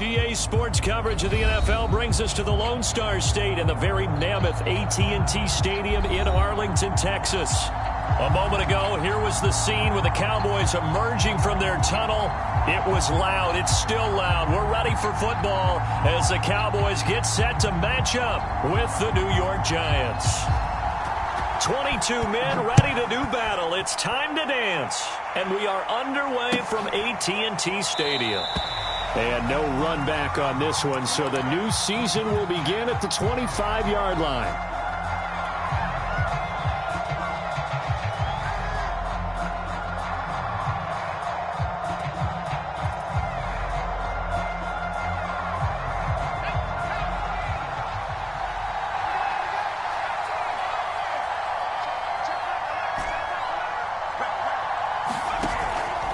EA Sports coverage of the NFL brings us to the Lone Star State and the very mammoth AT&T Stadium in Arlington, Texas. A moment ago, here was the scene with the Cowboys emerging from their tunnel. It was loud. It's still loud. We're ready for football as the Cowboys get set to match up with the New York Giants. 22 men ready to do battle. It's time to dance. And we are underway from AT&T Stadium. And no run back on this one, so the new season will begin at the 25-yard line.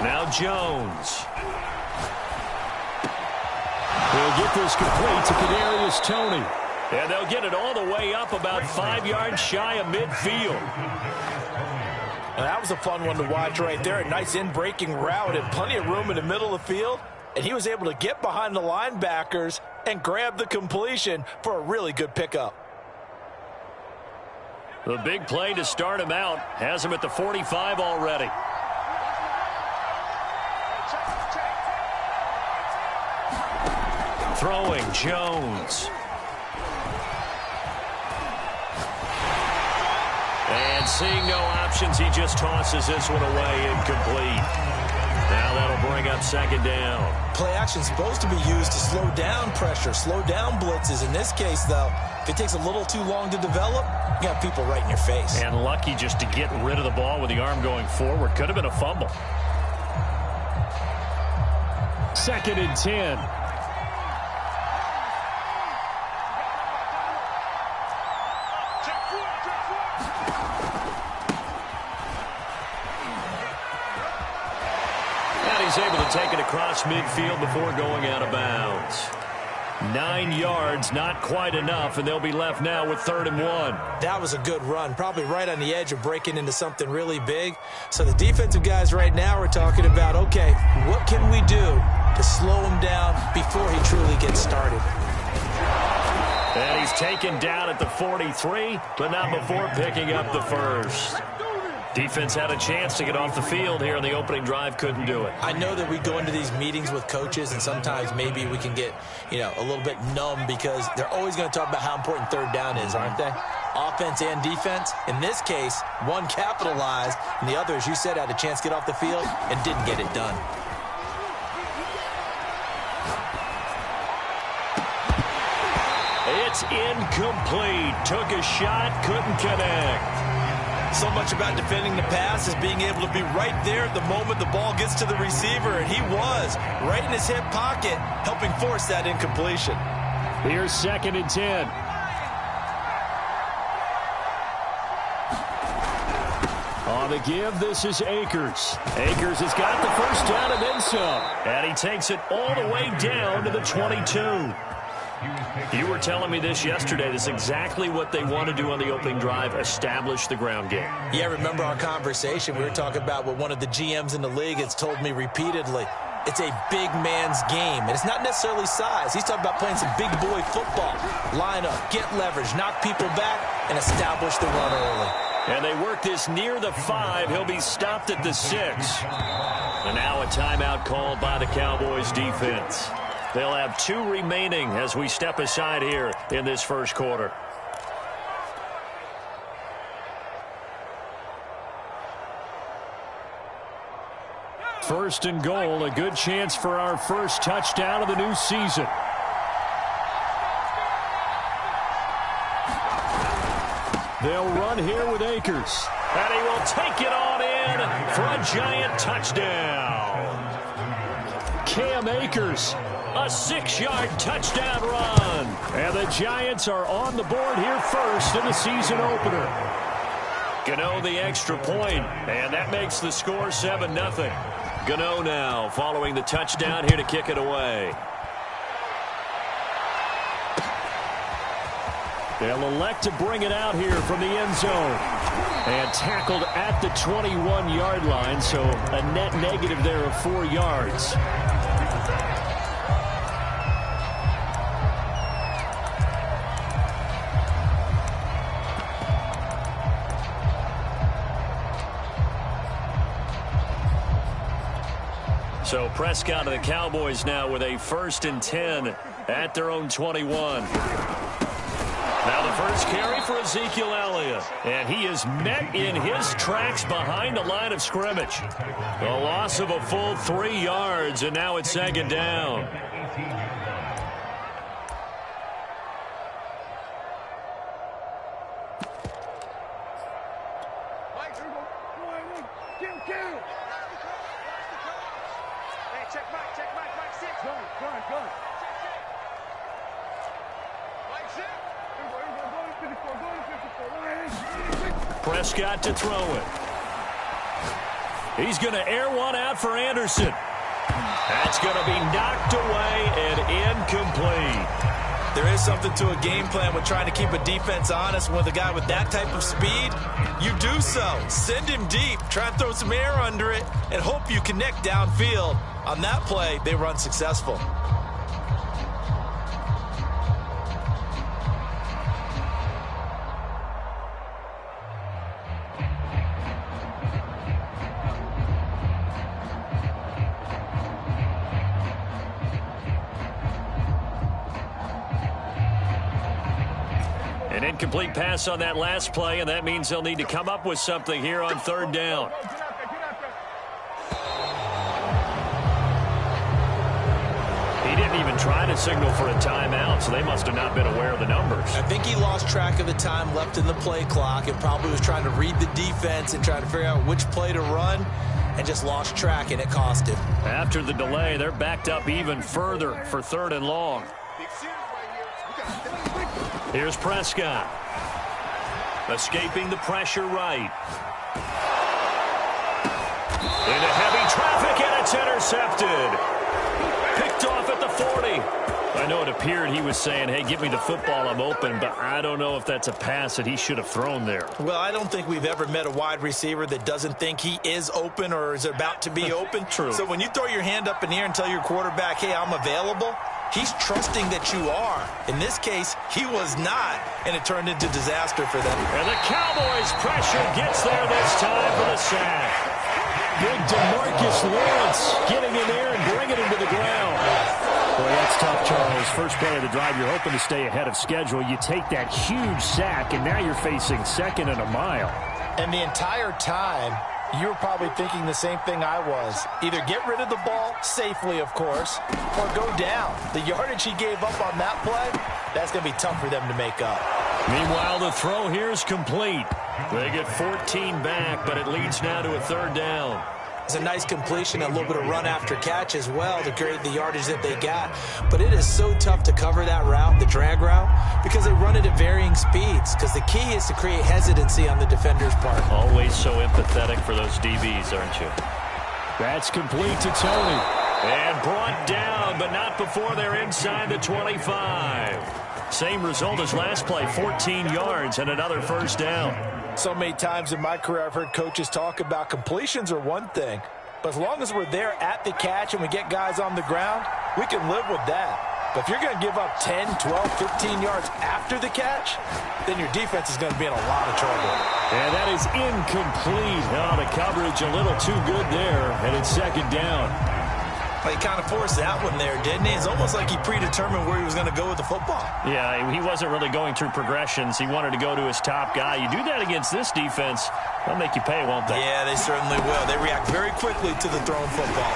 Now Jones. He'll get this complete to Kadarius Toney. And they'll get it all the way up about 5 yards shy of midfield. Now that was a fun one to watch right there. A nice in-breaking route and plenty of room in the middle of the field. And he was able to get behind the linebackers and grab the completion for a really good pickup. The big play to start him out has him at the 45 already. Throwing Jones. And seeing no options, he just tosses this one away incomplete. Now that'll bring up second down. Play action is supposed to be used to slow down pressure, slow down blitzes. In this case, though, if it takes a little too long to develop, you got people right in your face. And lucky just to get rid of the ball with the arm going forward. Could have been a fumble. 2nd and 10. He's able to take it across midfield before going out of bounds. 9 yards, not quite enough, and they'll be left now with 3rd and 1. That was a good run, probably right on the edge of breaking into something really big. So the defensive guys right now are talking about, okay, what can we do to slow him down before he truly gets started? And he's taken down at the 43, but not before picking up the first. Defense had a chance to get off the field here on the opening drive, couldn't do it. I know that we go into these meetings with coaches, and sometimes maybe we can get, a little bit numb because they're always going to talk about how important 3rd down is, aren't they? Offense and defense. In this case, one capitalized, and the other, as you said, had a chance to get off the field and didn't get it done. It's incomplete. Took a shot, couldn't connect. So much about defending the pass is being able to be right there at the moment the ball gets to the receiver, and he was right in his hip pocket, helping force that incompletion. Here's 2nd and 10. On the give, this is Akers. Akers has got the first down and then some. And he takes it all the way down to the 22. You were telling me this yesterday. This is exactly what they want to do on the opening drive, establish the ground game. Yeah, remember our conversation? We were talking about what one of the GMs in the league has told me repeatedly. It's a big man's game, and it's not necessarily size. He's talking about playing some big boy football. Line up, get leverage, knock people back, and establish the run early. And they work this near the 5. He'll be stopped at the 6. And now a timeout called by the Cowboys defense. They'll have 2 remaining as we step aside here in this first quarter. First and goal, a good chance for our first touchdown of the new season. They'll run here with Akers. And he will take it on in for a Giant touchdown. Cam Akers. A 6-yard touchdown run. And the Giants are on the board here first in the season opener. Gano the extra point, and that makes the score 7-0. Gano now following the touchdown here to kick it away. They'll elect to bring it out here from the end zone. And tackled at the 21-yard line, so a net negative there of 4 yards. So Prescott and the Cowboys now with a 1st and 10 at their own 21. Now the first carry for Ezekiel Elliott. And he is met in his tracks behind the line of scrimmage. A loss of a full 3 yards, and now it's 2nd down. Prescott to throw it. He's going to air one out for Anderson. That's going to be knocked away and incomplete. There is something to a game plan with trying to keep a defense honest. With a guy with that type of speed, you do so. Send him deep, try and throw some air under it, and hope you connect downfield. On that play, they run successful. An incomplete pass on that last play, and that means they'll need to come up with something here on 3rd down. He didn't even try to signal for a timeout, so they must have not been aware of the numbers. I think he lost track of the time left in the play clock and probably was trying to read the defense and trying to figure out which play to run and just lost track, and it cost him. After the delay, they're backed up even further for 3rd and long. Here's Prescott. Escaping the pressure right. Into heavy traffic, and it's intercepted. Picked off at the 40. I know it appeared he was saying, hey, give me the football, I'm open, but I don't know if that's a pass that he should have thrown there. Well, I don't think we've ever met a wide receiver that doesn't think he is open or is about to be open. True. So when you throw your hand up in the air and tell your quarterback, hey, I'm available, he's trusting that you are. In this case, he was not, and it turned into disaster for them. And the Cowboys' pressure gets there this time for the sack. Big DeMarcus Lawrence getting in there and bringing him to the ground. Boy, that's tough, Charles. First play of the drive, you're hoping to stay ahead of schedule. You take that huge sack, and now you're facing 2nd and a mile. And the entire time, you were probably thinking the same thing I was. Either get rid of the ball, safely, of course, or go down. The yardage he gave up on that play, that's going to be tough for them to make up. Meanwhile, the throw here is complete. They get 14 back, but it leads now to a 3rd down. It's a nice completion, a little bit of run after catch as well to create the yardage that they got. But it is so tough to cover that route, the drag route, because they run it at varying speeds. Because the key is to create hesitancy on the defender's part. Always so empathetic for those DBs, aren't you? That's complete to Tony. And brought down, but not before they're inside the 25. Same result as last play, 14 yards and another 1st down. So many times in my career I've heard coaches talk about completions are one thing, but as long as we're there at the catch and we get guys on the ground, we can live with that. But if you're going to give up 10, 12, 15 yards after the catch, then your defense is going to be in a lot of trouble. And that is incomplete. Oh, the coverage a little too good there, and it's 2nd down. He kind of forced that one there, didn't he? It's almost like he predetermined where he was going to go with the football. Yeah, he wasn't really going through progressions. He wanted to go to his top guy. You do that against this defense, they'll make you pay, won't they? Yeah, they certainly will. They react very quickly to the thrown football.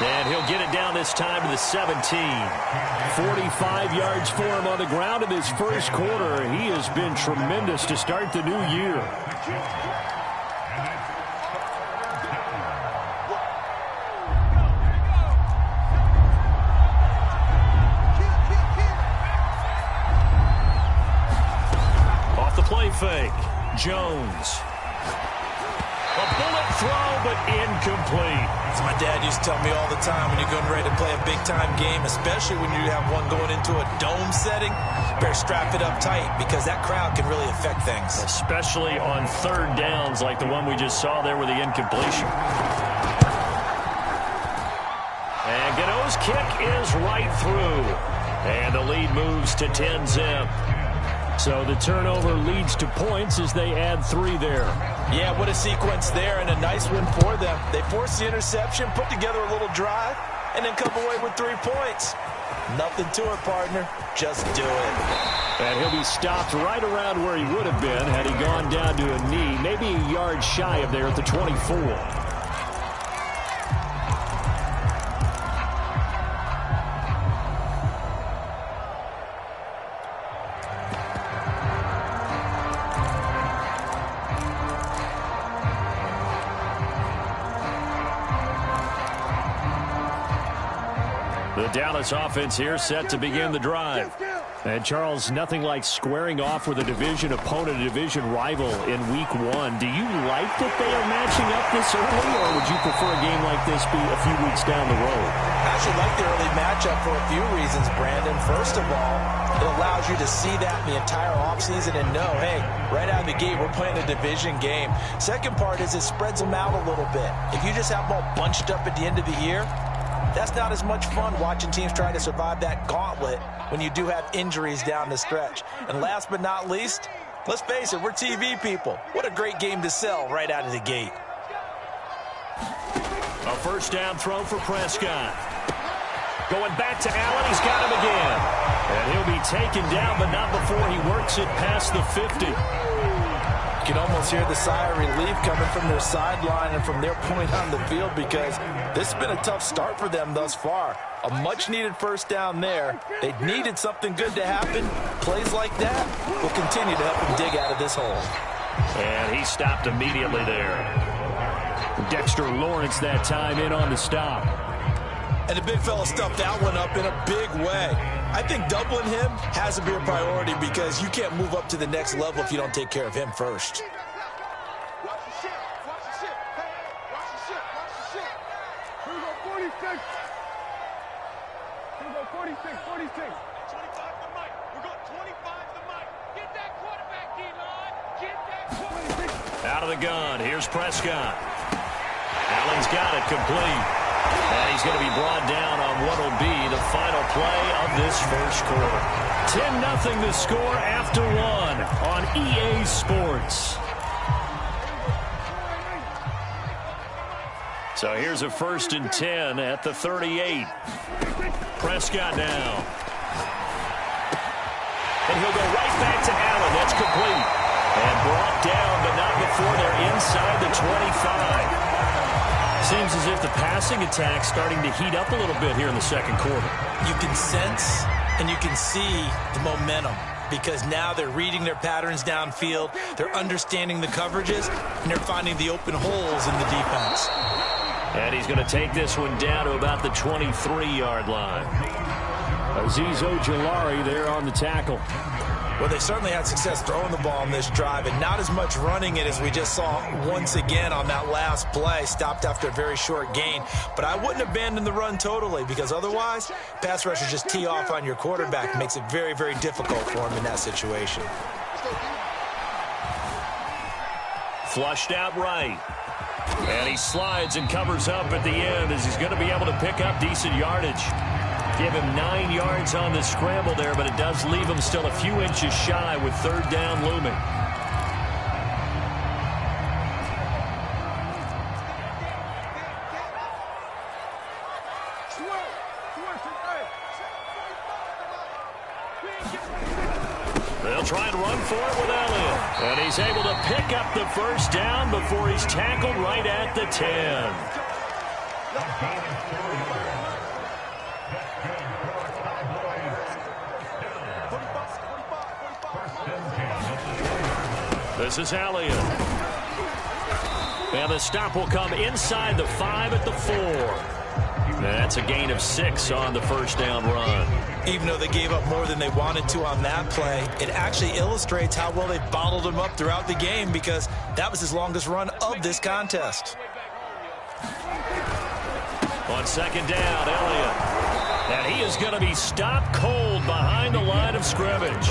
And he'll get it down this time to the 17. 45 yards for him on the ground in his first quarter. He has been tremendous to start the new year. Play fake. Jones. A bullet throw, but incomplete. As my dad used to tell me all the time, when you're getting ready to play a big-time game, especially when you have one going into a dome setting, better strap it up tight because that crowd can really affect things. Especially on 3rd downs like the one we just saw there with the incompletion. And Gano's kick is right through. And the lead moves to 10-zip. So the turnover leads to points as they add 3 there. Yeah, what a sequence there, and a nice one for them. They force the interception, put together a little drive, and then come away with 3 points. Nothing to it, partner. Just do it. And he'll be stopped right around where he would have been had he gone down to a knee, maybe a yard shy of there at the 24. The Dallas offense here set to begin the drive. And, Charles, nothing like squaring off with a division opponent, a division rival in Week 1. Do you like that they are matching up this early, or would you prefer a game like this be a few weeks down the road? I actually like the early matchup for a few reasons, Brandon. First of all, it allows you to see that in the entire offseason and know, hey, right out of the gate, we're playing a division game. Second part is it spreads them out a little bit. If you just have them all bunched up at the end of the year, that's not as much fun watching teams try to survive that gauntlet when you do have injuries down the stretch. And last but not least, let's face it, we're TV people. What a great game to sell right out of the gate. A first down throw for Prescott. Going back to Allen, he's got him again. And he'll be taken down, but not before he works it past the 50. You can almost hear the sigh of relief coming from their sideline and from their point on the field, because this has been a tough start for them thus far. A much-needed first down there. They needed something good to happen. Plays like that will continue to help them dig out of this hole. And he stopped immediately there. Dexter Lawrence that time in on the stop. And the big fella stuffed that one up in a big way. I think doubling him has to be a priority, because you can't move up to the next level if you don't take care of him first. Watch the shit. Watch the shit. Hey, watch the shit. Watch the shit. Here we go, 46. Here we go, 46, 46. 25 to Mike. We're going 25 to Mike. Get that quarterback, D-line. Get that quarterback. Out of the gun. Here's Prescott. Allen's got it complete. And he's going to be brought down on what will be the final play of this first quarter. 10-0 the score after 1 on EA Sports. So here's a 1st and 10 at the 38. Prescott now. And he'll go right back to Allen. That's complete. And brought down, but not before they're inside the 25. Seems as if the passing attack's starting to heat up a little bit here in the second quarter. You can sense and you can see the momentum, because now they're reading their patterns downfield, they're understanding the coverages, and they're finding the open holes in the defense. And he's going to take this one down to about the 23-yard line. Azeez Ojulari there on the tackle. Well, they certainly had success throwing the ball on this drive, and not as much running it as we just saw once again on that last play. Stopped after a very short gain. But I wouldn't abandon the run totally, because otherwise, pass rushers just tee off on your quarterback. It makes it very, very difficult for him in that situation. Flushed out right. And he slides and covers up at the end as he's going to be able to pick up decent yardage. Give him 9 yards on the scramble there, but it does leave him still a few inches shy with 3rd down looming. They'll try and run for it with Elliott. And he's able to pick up the first down before he's tackled right at the 10. This is Elliott. And the stop will come inside the 5 at the 4. That's a gain of 6 on the first down run. Even though they gave up more than they wanted to on that play, it actually illustrates how well they bottled him up throughout the game, because that was his longest run of this contest. On 2nd down, Elliott. And he is going to be stopped cold behind the line of scrimmage.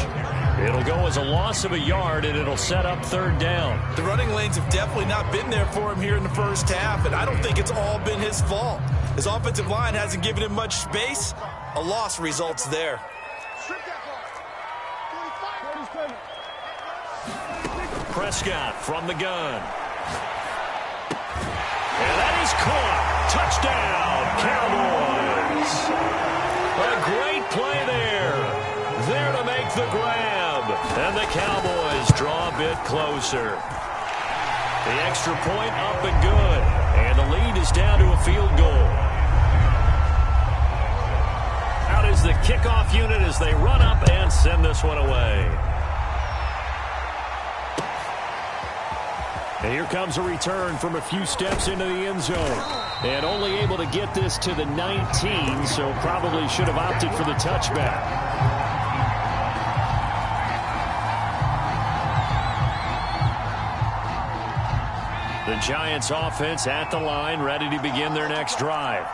It'll go as a loss of a yard, and it'll set up 3rd down. The running lanes have definitely not been there for him here in the first half, and I don't think it's all been his fault. His offensive line hasn't given him much space. A loss results there. Prescott from the gun. And that is caught. Touchdown, Cowboys. A great play there. There to make the grab. And the Cowboys draw a bit closer. The extra point up and good. And the lead is down to a field goal. Out is the kickoff unit as they run up and send this one away. And here comes a return from a few steps into the end zone. And only able to get this to the 19, so probably should have opted for the touchback. The Giants offense at the line, ready to begin their next drive.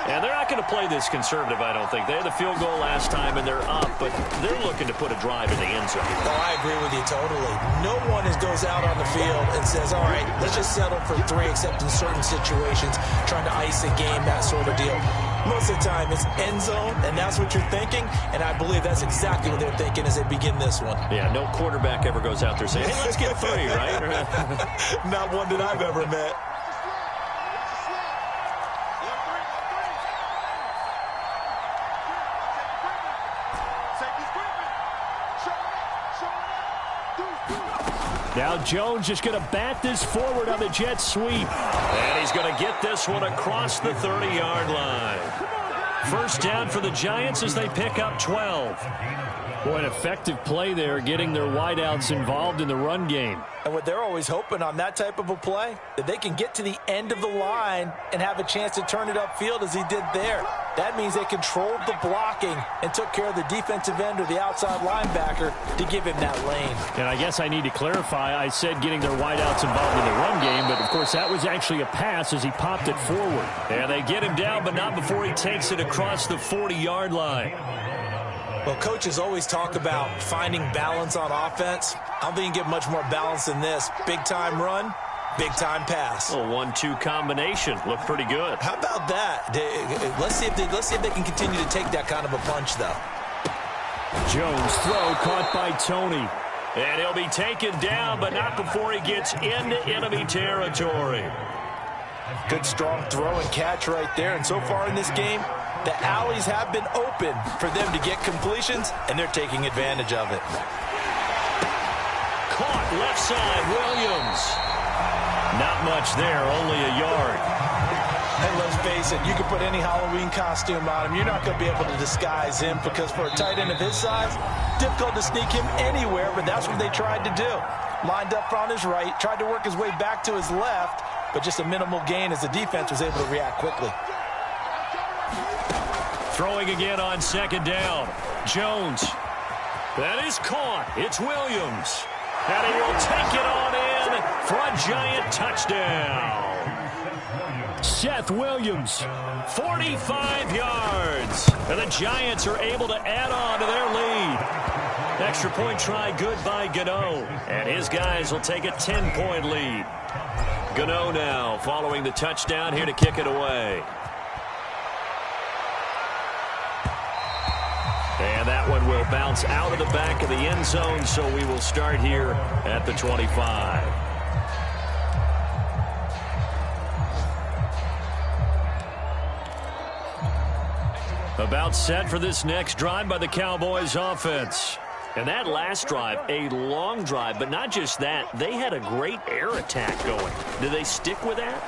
And they're not going to play this conservative, I don't think. They had the field goal last time, and they're up, but they're looking to put a drive in the end zone. Oh, I agree with you totally. No one goes out on the field and says, all right, let's just settle for 3, except in certain situations, trying to ice a game, that sort of deal. Most of the time, it's end zone, and that's what you're thinking, and I believe that's exactly what they're thinking as they begin this one. Yeah, no quarterback ever goes out there saying, hey, let's get 3, right? Not one that I've ever met. Now Jones just going to bat this forward on the jet sweep. And he's going to get this one across the 30-yard line. First down for the Giants as they pick up 12. Boy, an effective play there, getting their wideouts involved in the run game. And what they're always hoping on that type of a play, that they can get to the end of the line and have a chance to turn it upfield as he did there. That means they controlled the blocking and took care of the defensive end or the outside linebacker to give him that lane. And I guess I need to clarify, I said getting their wideouts involved in the run game, but of course that was actually a pass as he popped it forward. And they get him down, but not before he takes it across the 40-yard line. Well, coaches always talk about finding balance on offense. I don't think you get much more balance than this. Big-time run, big-time pass. A 1-2 combination. Looked pretty good. How about that? Let's see if they can continue to take that kind of a punch, though. Jones throw caught by Tony. And he'll be taken down, but not before he gets into enemy territory. Good strong throw and catch right there. And so far in this game, the alleys have been open for them to get completions, and they're taking advantage of it. Caught left side, Williams. Not much there, only a yard. And let's face it, you can put any Halloween costume on him. You're not going to be able to disguise him because for a tight end of his size, difficult to sneak him anywhere, but that's what they tried to do. Lined up on his right, tried to work his way back to his left, but just a minimal gain as the defense was able to react quickly. Throwing again on second down. Jones. That is caught. It's Williams. And he will take it on in for a Giant touchdown. Seth Williams. 45 yards. And the Giants are able to add on to their lead. Extra point try good by Gano. And his guys will take a 10-point lead. Gano now following the touchdown here to kick it away. And that one will bounce out of the back of the end zone, so we will start here at the 25. About set for this next drive by the Cowboys offense. And that last drive, a long drive, but not just that. They had a great air attack going. Do they stick with that?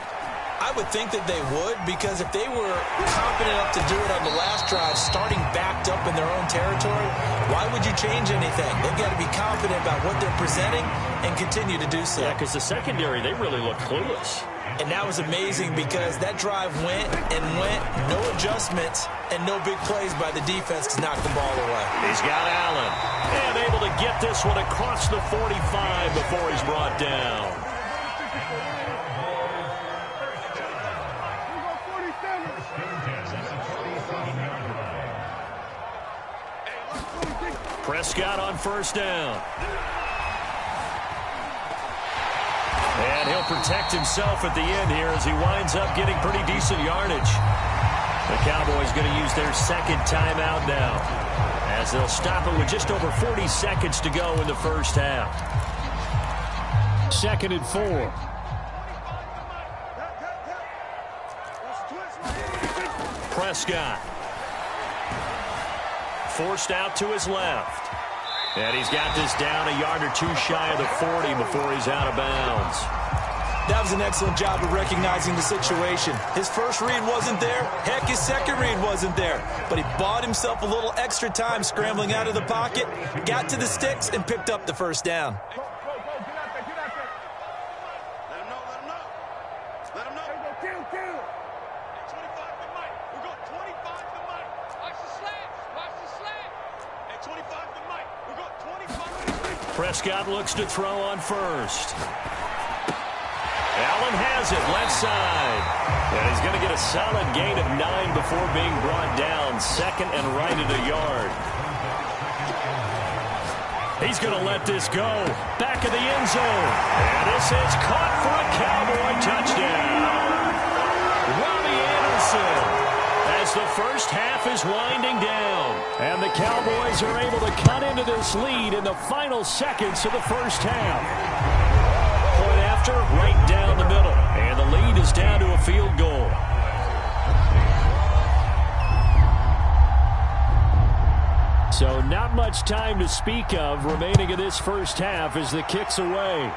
I would think that they would, because if they were confident enough to do it on the last drive, starting backed up in their own territory, why would you change anything? They've got to be confident about what they're presenting and continue to do so. Yeah, because the secondary, they really looked clueless. And that was amazing because that drive went and went, no adjustments, and no big plays by the defense to knock the ball away. He's got Allen, and able to get this one across the 45 before he's brought down. Prescott on first down. And he'll protect himself at the end here as he winds up getting pretty decent yardage. The Cowboys going to use their second timeout now as as they'll stop it with just over 40 seconds to go in the first half. 2nd and 4. Prescott. Forced out to his left. And he's got this down a yard or two shy of the 40 before he's out of bounds. That was an excellent job of recognizing the situation. His first read wasn't there. Heck, his second read wasn't there. But he bought himself a little extra time scrambling out of the pocket, got to the sticks, and picked up the first down. Go, get out there, get out there. Let him know, let him know. Let him know. Kill. Hey, 25 to Mike. We're going 25 to Mike. Watch the slant. Hey, 25 to Mike. We're going 25 to Mike. Prescott looks to throw on first. Allen has it, left side. And he's going to get a solid gain of 9 before being brought down. 2nd and right at a yard. He's going to let this go. Back of the end zone. And this is caught for a Cowboy touchdown. Robbie Anderson, as the first half is winding down. And the Cowboys are able to cut into this lead in the final seconds of the first half. Right down the middle, and the lead is down to a field goal. So not much time to speak of remaining in this first half as the kick's away.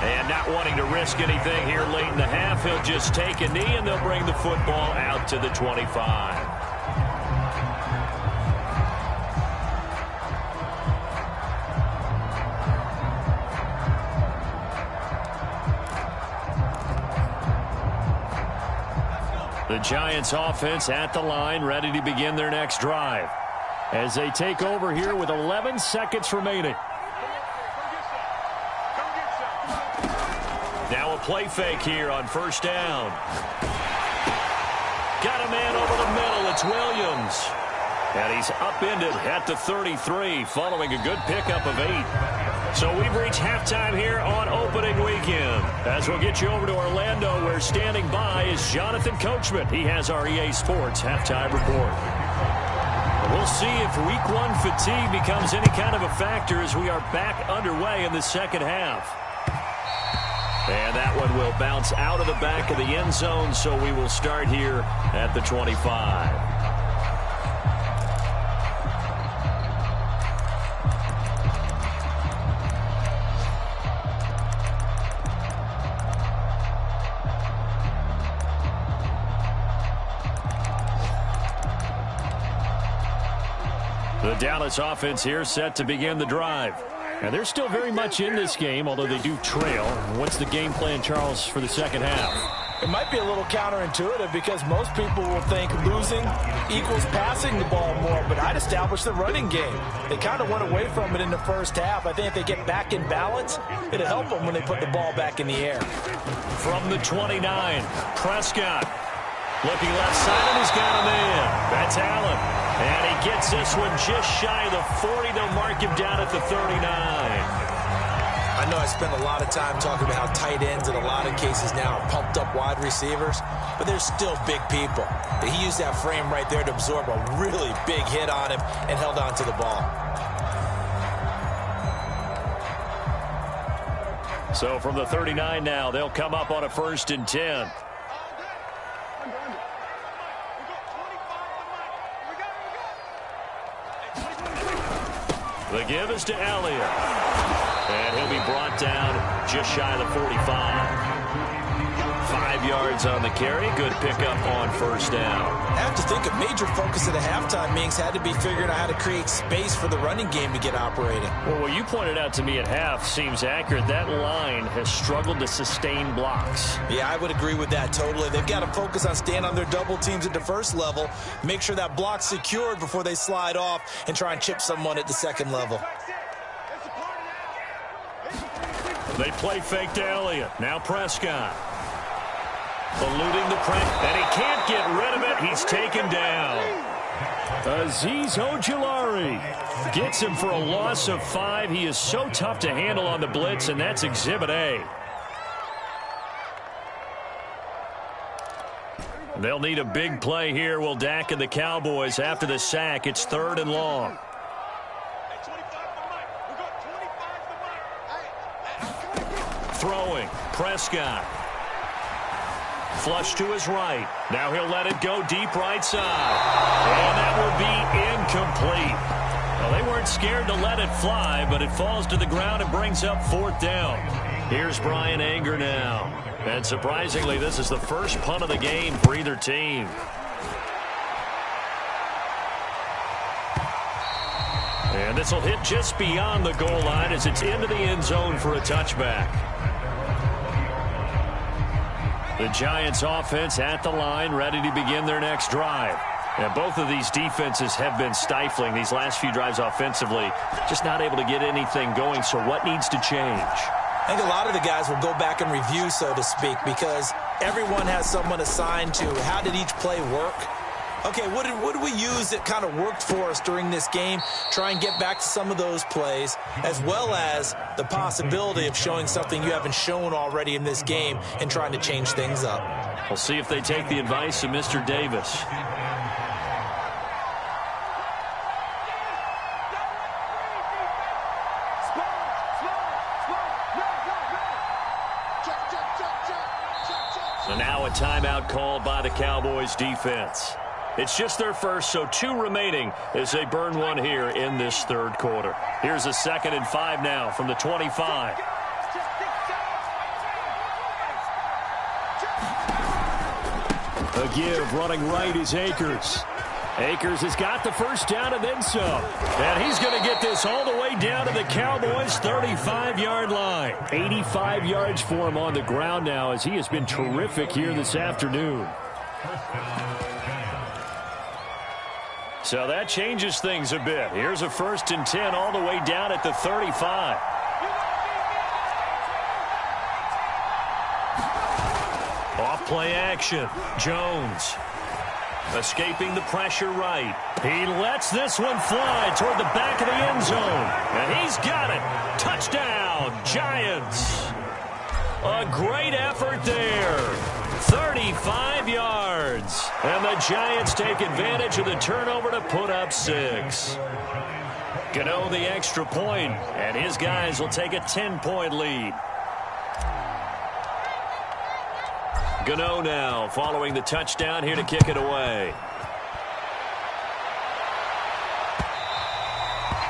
And not wanting to risk anything here late in the half, he'll just take a knee, and they'll bring the football out to the 25. The Giants offense at the line, ready to begin their next drive. As they take over here with 11 seconds remaining. Now a play fake here on first down. Got a man over the middle. It's Williams. And he's upended at the 33 following a good pickup of 8. So we've reached halftime here on opening weekend. As we'll get you over to Orlando, where standing by is Jonathan Coachman. He has our EA Sports halftime report. We'll see if week 1 fatigue becomes any kind of a factor as we are back underway in the second half. And that one will bounce out of the back of the end zone, so we will start here at the 25. The Dallas offense here set to begin the drive. And they're still very much in this game, although they do trail. What's the game plan, Charles, for the second half? It might be a little counterintuitive because most people will think losing equals passing the ball more, but I'd establish the running game. They kind of went away from it in the first half. I think if they get back in balance, it'll help them when they put the ball back in the air. From the 29, Prescott. Looking left side, and he's got a man. That's Allen. And he gets this one just shy of the 40. They'll mark him down at the 39. I know I spent a lot of time talking about how tight ends in a lot of cases now are pumped up wide receivers, but they're still big people. But he used that frame right there to absorb a really big hit on him and held on to the ball. So from the 39 now, they'll come up on a 1st and 10. The give is to Elliott. And he'll be brought down just shy of the 45. 5 yards on the carry. Good pickup on first down. I have to think a major focus of the halftime meetings had to be figuring out how to create space for the running game to get operating. Well, what you pointed out to me at half seems accurate. That line has struggled to sustain blocks. Yeah, I would agree with that totally. They've got to focus on staying on their double teams at the first level, make sure that block's secured before they slide off and try and chip someone at the second level. They play fake to Elliott. Now Prescott. Eluding the press, and he can't get rid of it. He's taken down. Azeez Ojulari gets him for a loss of 5. He is so tough to handle on the blitz, and that's Exhibit A. They'll need a big play here. Will Dak and the Cowboys after the sack. It's 3rd and long. Throwing. Prescott. Flush to his right. Now he'll let it go deep right side. And that will be incomplete. Well, they weren't scared to let it fly, but it falls to the ground and brings up 4th down. Here's Brian Anger now. And surprisingly, this is the first punt of the game for either team. And this will hit just beyond the goal line as it's into the end zone for a touchback. The Giants offense at the line, ready to begin their next drive. And both of these defenses have been stifling these last few drives offensively. Just not able to get anything going, so what needs to change? I think a lot of the guys will go back and review, so to speak, because everyone has someone assigned to how did each play work. Okay, what did we use that kind of worked for us during this game? Try and get back to some of those plays, as well as the possibility of showing something you haven't shown already in this game and trying to change things up. We'll see if they take the advice of Mr. Davis. So now a timeout called by the Cowboys defense. It's just their first, so 2 remaining as they burn one here in this 3rd quarter. Here's a 2nd and 5 now from the 25. A give running right is Akers. Akers has got the first down and then some. And he's going to get this all the way down to the Cowboys' 35-yard line. 85 yards for him on the ground now as he has been terrific here this afternoon. So that changes things a bit. Here's a 1st and 10 all the way down at the 35. Off play action. Jones escaping the pressure right. He lets this one fly toward the back of the end zone. And he's got it. Touchdown, Giants. A great effort there. 35 yards. And the Giants take advantage of the turnover to put up 6. Gano the extra point, and his guys will take a 10-point lead. Gano now following the touchdown here to kick it away.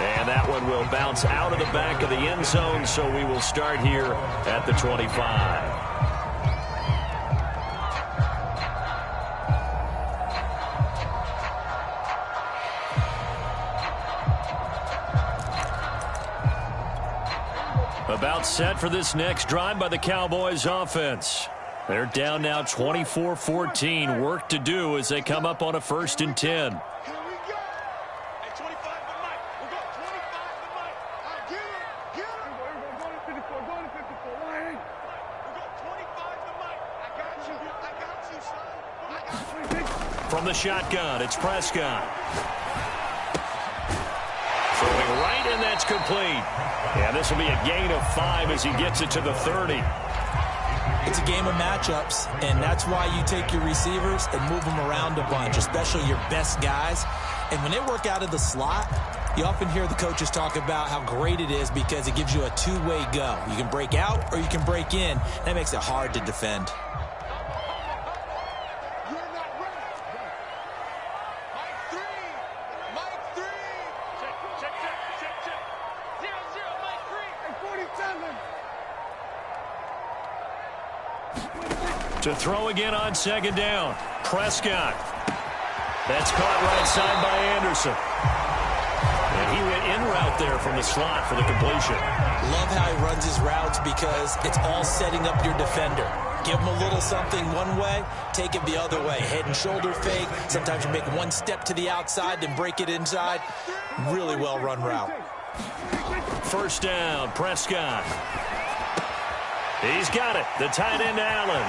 And that one will bounce out of the back of the end zone, so we will start here at the 25. About set for this next drive by the Cowboys offense. They're down now 24-14. Work to do as they come up on a 1st and 10. From the shotgun, it's Prescott. Throwing right, and that's complete. And this will be a gain of 5 as he gets it to the 30. It's a game of matchups, and that's why you take your receivers and move them around a bunch, especially your best guys. And when they work out of the slot, you often hear the coaches talk about how great it is because it gives you a two-way go. You can break out or you can break in. That makes it hard to defend. To throw again on 2nd down. Prescott. That's caught right side by Anderson. And he went in route there from the slot for the completion. Love how he runs his routes because it's all setting up your defender. Give him a little something one way, take it the other way. Head and shoulder fake. Sometimes you make one step to the outside, then break it inside. Really well run route. 1st down, Prescott. He's got it. The tight end, Allen.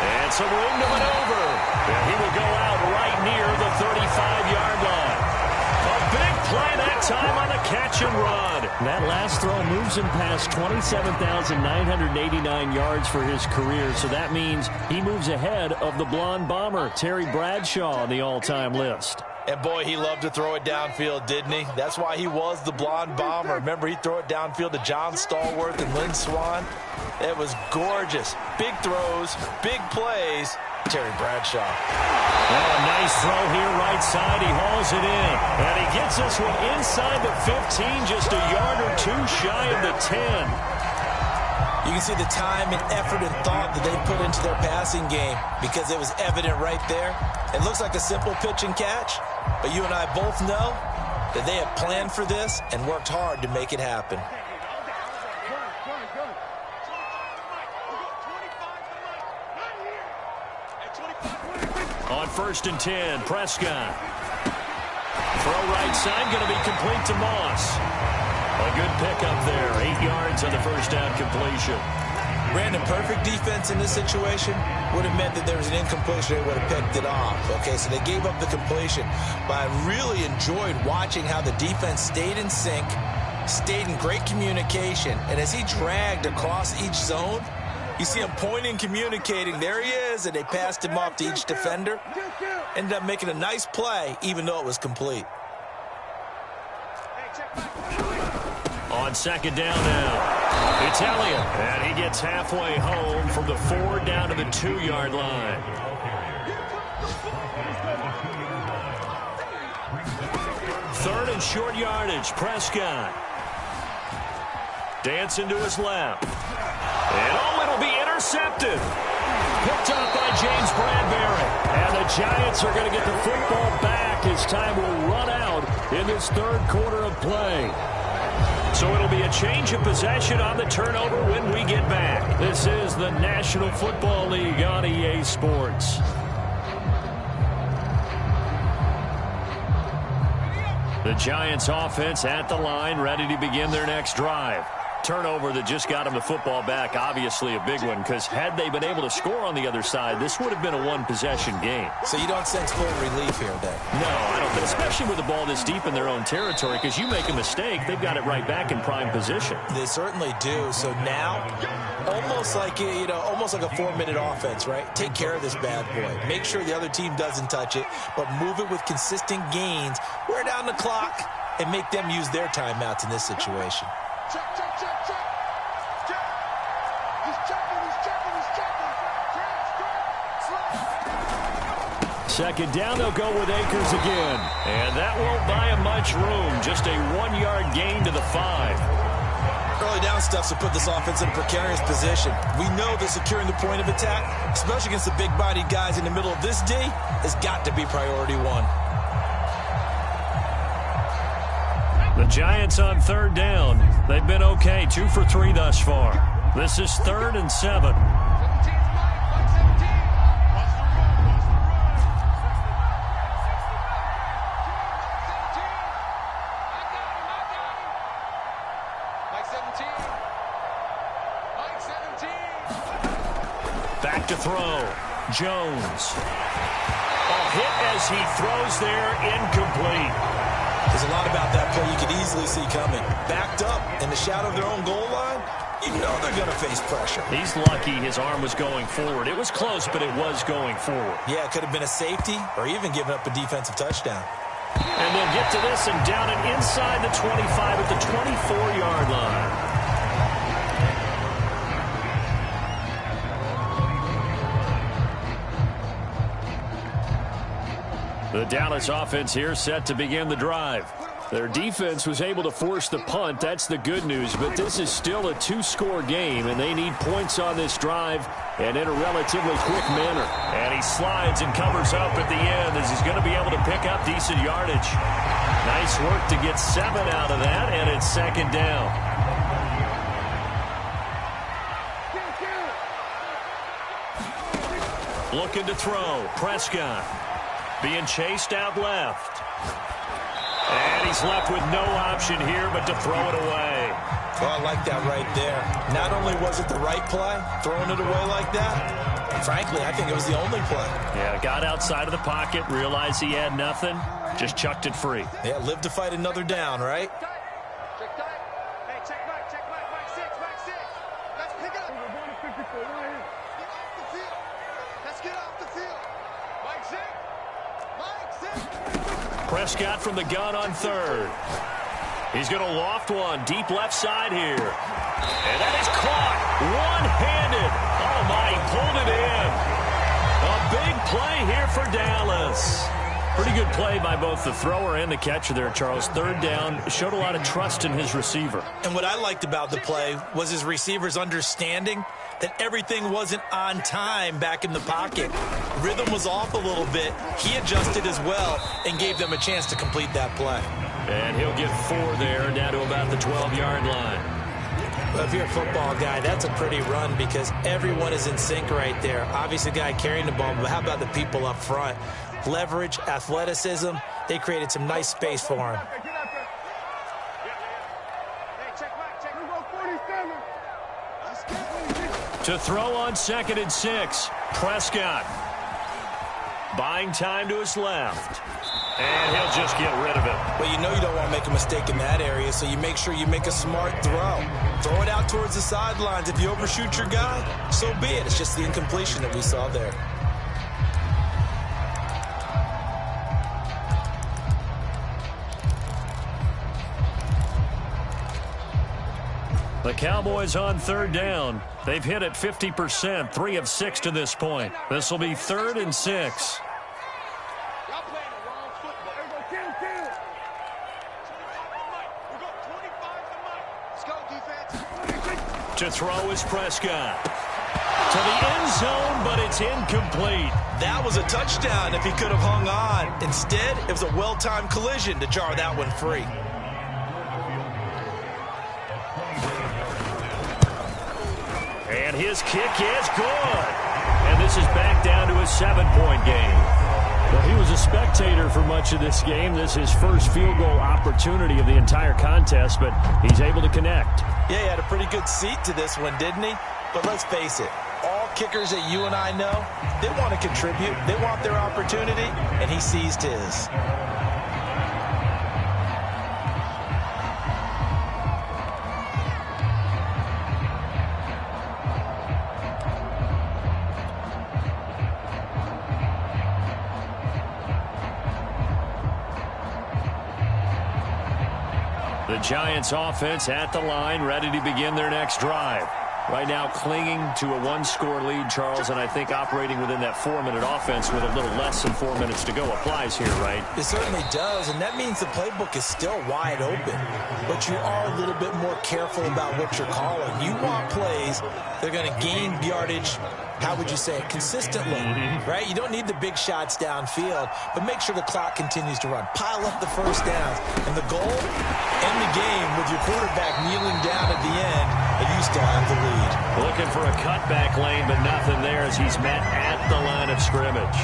And some room to maneuver. And he will go out right near the 35-yard line. A big play that time on the catch and run. That last throw moves him past 27,989 yards for his career, so that means he moves ahead of the blonde bomber, Terry Bradshaw, on the all-time list. And, boy, he loved to throw it downfield, didn't he? That's why he was the blonde bomber. Remember, he'd throw it downfield to John Stallworth and Lynn Swann? It was gorgeous. Big throws, big plays. Terry Bradshaw. Oh, a nice throw here, right side. He hauls it in. And he gets this one inside the 15, just a yard or two shy of the 10. You can see the time and effort and thought that they put into their passing game because it was evident right there. It looks like a simple pitch and catch, but you and I both know that they have planned for this and worked hard to make it happen. On 1st and 10, Prescott. Throw right side, going to be complete to Moss. A good pickup there, 8 yards on the first down completion. Brandon, perfect defense in this situation would have meant that there was an incompletion. They would have picked it off. Okay, so they gave up the completion. But I really enjoyed watching how the defense stayed in sync, stayed in great communication. And as he dragged across each zone, you see him pointing, communicating. There he is, and they passed him off to each defender. Ended up making a nice play, even though it was complete. On 2nd down now, it's Elliott. And he gets halfway home from the 4 down to the 2-yard line. Third and short yardage, Prescott. Dancing to his left. And it'll be intercepted. Picked up by James Bradbury. And the Giants are going to get the football back as time will run out in this 3rd quarter of play. So it'll be a change of possession on the turnover when we get back. This is the National Football League on EA Sports. The Giants offense at the line, ready to begin their next drive. Turnover that just got them the football back, obviously a big one, because had they been able to score on the other side, this would have been a one-possession game. So you don't sense full relief here, Dave? No, I don't think, especially with the ball this deep in their own territory, because you make a mistake, they've got it right back in prime position. They certainly do. So now, almost like a 4-minute offense, right? Take care of this bad boy. Make sure the other team doesn't touch it, but move it with consistent gains. Wear down the clock and make them use their timeouts in this situation. Check, check, check, check. Check. He's checking, he's checking, he's checking. Check, 2nd down, they'll go with Akers again. And that won't buy him much room. Just a 1-yard gain to the 5. Early down stuff to put this offense in a precarious position. We know that securing the point of attack, especially against the big-bodied guys in the middle of this D, has got to be priority 1. The Giants on 3rd down. They've been okay, 2 for 3 thus far. This is 3rd and 7. Back to throw. Jones. A hit as he throws there, incomplete. There's a lot about that play you could easily see coming. Backed up in the shadow of their own goal line, you know they're going to face pressure. He's lucky his arm was going forward. It was close, but it was going forward. Yeah, it could have been a safety or even given up a defensive touchdown. And they'll get to this and down it inside the 25 at the 24-yard line. The Dallas offense here set to begin the drive. Their defense was able to force the punt. That's the good news, but this is still a 2-score game, and they need points on this drive and in a relatively quick manner. And he slides and covers up at the end as he's going to be able to pick up decent yardage. Nice work to get 7 out of that, and it's 2nd down. Looking to throw. Prescott. Being chased out left. And he's left with no option here but to throw it away. Well, I like that right there. Not only was it the right play, throwing it away like that, frankly, I think it was the only play. Yeah, got outside of the pocket, realized he had nothing, Just chucked it free. Yeah, live to fight another down, right? Check tight. Hey, check Mike. Check Mike. Mike 6. Mike 6. Let's pick up. We're going to 54 right here. Get off the field. Let's get off the field. Mike 6. Mike 6. Prescott from the gun on third. He's going to loft one deep left side here. And that is caught one-handed. Oh, my, he pulled it in. A big play here for Dallas. Pretty good play by both the thrower and the catcher there, Charles. Third down, showed a lot of trust in his receiver. And what I liked about the play was his receiver's understanding that everything wasn't on time back in the pocket. Rhythm was off a little bit. He adjusted as well and gave them a chance to complete that play. And he'll get 4 there, down to about the 12-yard line. Well, if you're a football guy, that's a pretty run because everyone is in sync right there. Obviously, the guy carrying the ball, but how about the people up front? Leverage, athleticism, they created some nice space for him. To throw on 2nd and 6, Prescott. Buying time to his left. And he'll just get rid of it. Well, you know you don't want to make a mistake in that area, so you make sure you make a smart throw. Throw it out towards the sidelines. If you overshoot your guy, so be it. It's just the incompletion that we saw there. The Cowboys on third down. They've hit it 50%, 3 of 6 to this point. This will be 3rd and 6. Y'all playing the wrong football. Here we go, kill. 25 to Mike. We're going 25 to Mike. Let's go, defense. To throw is Prescott. To the end zone, but it's incomplete. That was a touchdown if he could have hung on. Instead, it was a well-timed collision to jar that one free. And his kick is good. And this is back down to a 7-point game. Well, he was a spectator for much of this game. This is his first field goal opportunity of the entire contest, but he's able to connect. Yeah, he had a pretty good seat to this one, didn't he? But let's face it, all kickers that you and I know, they want to contribute. They want their opportunity, and he seized his. The Giants offense at the line, ready to begin their next drive. Right now clinging to a 1-score lead, Charles, and I think operating within that 4-minute offense with a little less than 4 minutes to go applies here, right? It certainly does, and that means the playbook is still wide open. But you are a little bit more careful about what you're calling. You want plays that are going to gain yardage, how would you say it, consistently, right? You don't need the big shots downfield, but make sure the clock continues to run. Pile up the first downs. And the goal, end the game with your quarterback kneeling down at the end, and you still have the lead. Looking for a cutback lane, but nothing there as he's met at the line of scrimmage.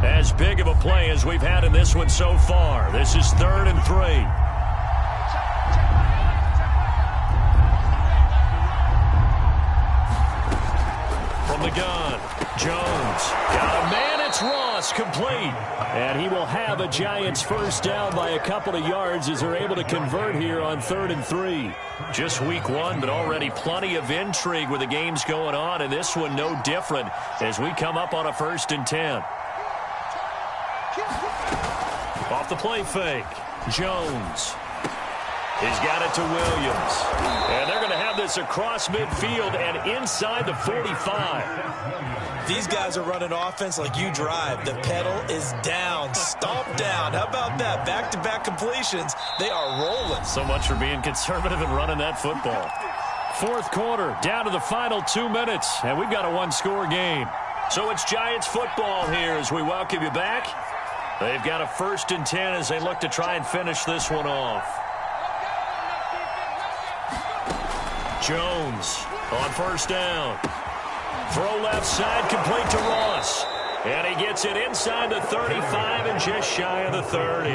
As big of a play as we've had in this one so far. This is 3rd and 3. From the gun, Jones got a man. It's Ross, complete. And he will have a Giants first down by a couple of yards as they're able to convert here on 3rd and 3. Just week 1, but already plenty of intrigue with the games going on, and this one no different as we come up on a 1st and 10. Off the play fake, Jones. He's got it to Williams. And they're going to have this across midfield and inside the 45. These guys are running offense like you drive. The pedal is down, stomp down. How about that? Back-to-back completions. They are rolling. So much for being conservative and running that football. 4th quarter, down to the final 2 minutes, and we've got a 1-score game. So it's Giants football here as we welcome you back. They've got a 1st and 10 as they look to try and finish this one off. Jones on 1st down. Throw left side, complete to Ross. And he gets it inside the 35 and just shy of the 30.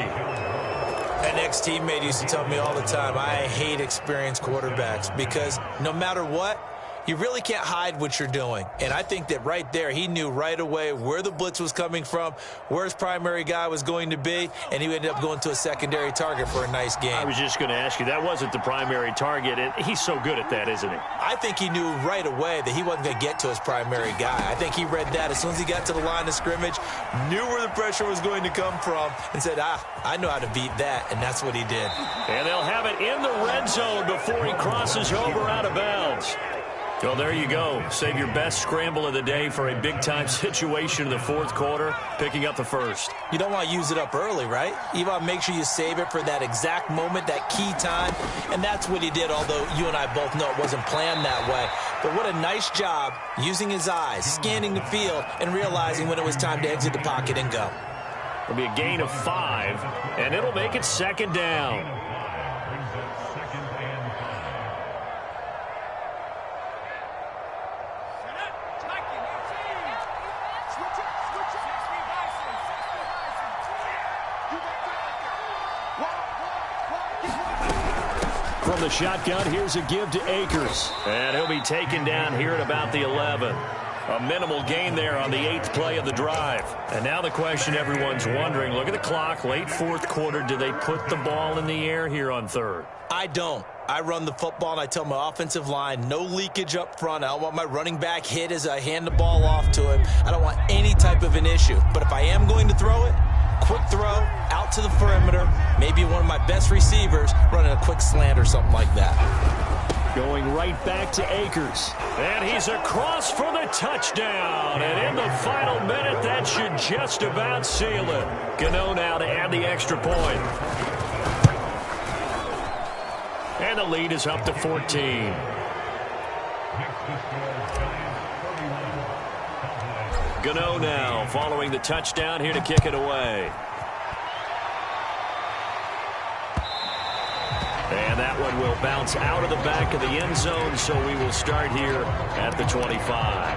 An ex-teammate used to tell me all the time, I hate experienced quarterbacks because no matter what, you really can't hide what you're doing. And I think that right there, he knew right away where the blitz was coming from, where his primary guy was going to be, and he ended up going to a secondary target for a nice game. I was just going to ask you, that wasn't the primary target. He's so good at that, isn't he? I think he knew right away that he wasn't going to get to his primary guy. I think he read that as soon as he got to the line of scrimmage, knew where the pressure was going to come from, and said, I know how to beat that, and that's what he did. And they'll have it in the red zone before he crosses over out of bounds. Well, there you go. Save your best scramble of the day for a big-time situation in the fourth quarter, picking up the first. You don't want to use it up early, right? You want to make sure you save it for that exact moment, that key time, and that's what he did, although you and I both know it wasn't planned that way. But what a nice job using his eyes, scanning the field, and realizing when it was time to exit the pocket and go. It'll be a gain of 5, and it'll make it second down. From the shotgun, here's a give to Akers. And he'll be taken down here at about the 11. A minimal gain there on the 8th play of the drive. And now the question everyone's wondering, look at the clock, late fourth quarter, do they put the ball in the air here on third? I don't. I run the football, and I tell my offensive line, no leakage up front. I don't want my running back hit as I hand the ball off to him. I don't want any type of an issue. But if I am going to throw it, quick throw, out to the perimeter, maybe one of my best receivers running a quick slant or something like that. Going right back to Akers. And he's across for the touchdown. And in the final minute, that should just about seal it. Gano now to add the extra point. And the lead is up to 14. Gano now following the touchdown here to kick it away. And that one will bounce out of the back of the end zone, so we will start here at the 25.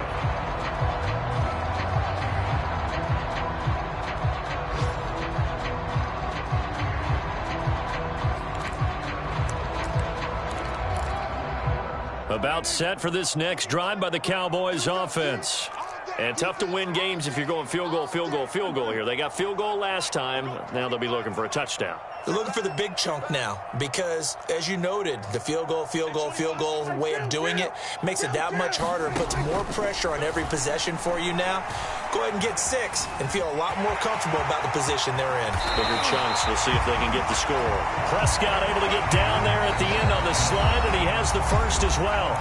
About set for this next drive by the Cowboys offense. And tough to win games if you're going field goal, field goal, field goal here. They got field goal last time. Now they'll be looking for a touchdown. They're looking for the big chunk now because, as you noted, the field goal way of doing it makes it that much harder and puts more pressure on every possession for you now. Go ahead and get 6 and feel a lot more comfortable about the position they're in. Bigger chunks. We'll see if they can get the score. Prescott able to get down there at the end on the slide, and he has the first as well.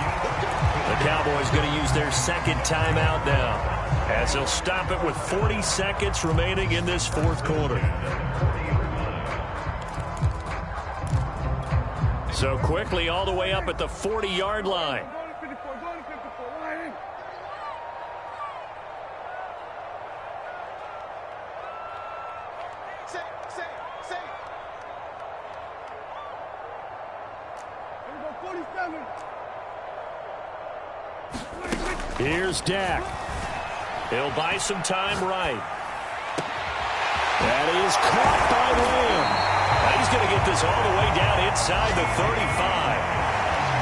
The Cowboys going to use their second timeout now, as they'll stop it with 40 seconds remaining in this fourth quarter. So quickly all the way up at the 40-yard line. Here's Dak. He'll buy some time right. That is caught by Lamb. Now he's going to get this all the way down inside the 35.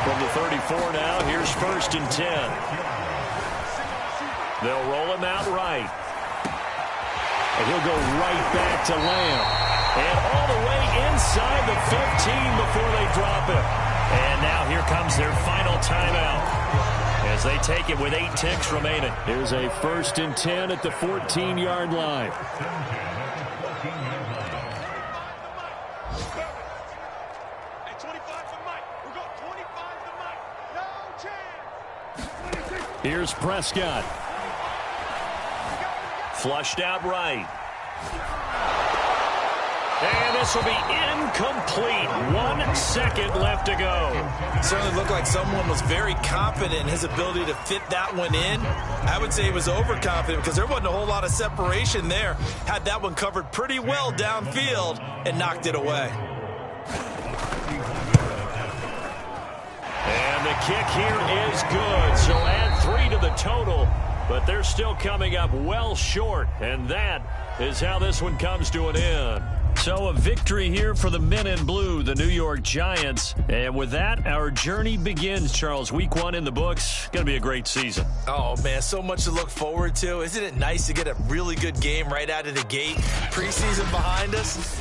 From the 34 now, here's 1st and 10. They'll roll him out right. And he'll go right back to Lamb. And all the way inside the 15 before they drop him. And now here comes their final timeout, as they take it with 8 ticks remaining. Here's a 1st and 10 at the 14-yard line. Here's Prescott. Flushed out right. And this will be incomplete. 1 second left to go. It certainly looked like someone was very confident in his ability to fit that one in. I would say he was overconfident because there wasn't a whole lot of separation there. Had that one covered pretty well downfield and knocked it away. And the kick here is good. So add 3 to the total, but they're still coming up well short. And that is how this one comes to an end. So a victory here for the men in blue, the New York Giants. And with that, our journey begins, Charles. Week 1 in the books. Going to be a great season. Oh, man, so much to look forward to. Isn't it nice to get a really good game right out of the gate? Preseason behind us.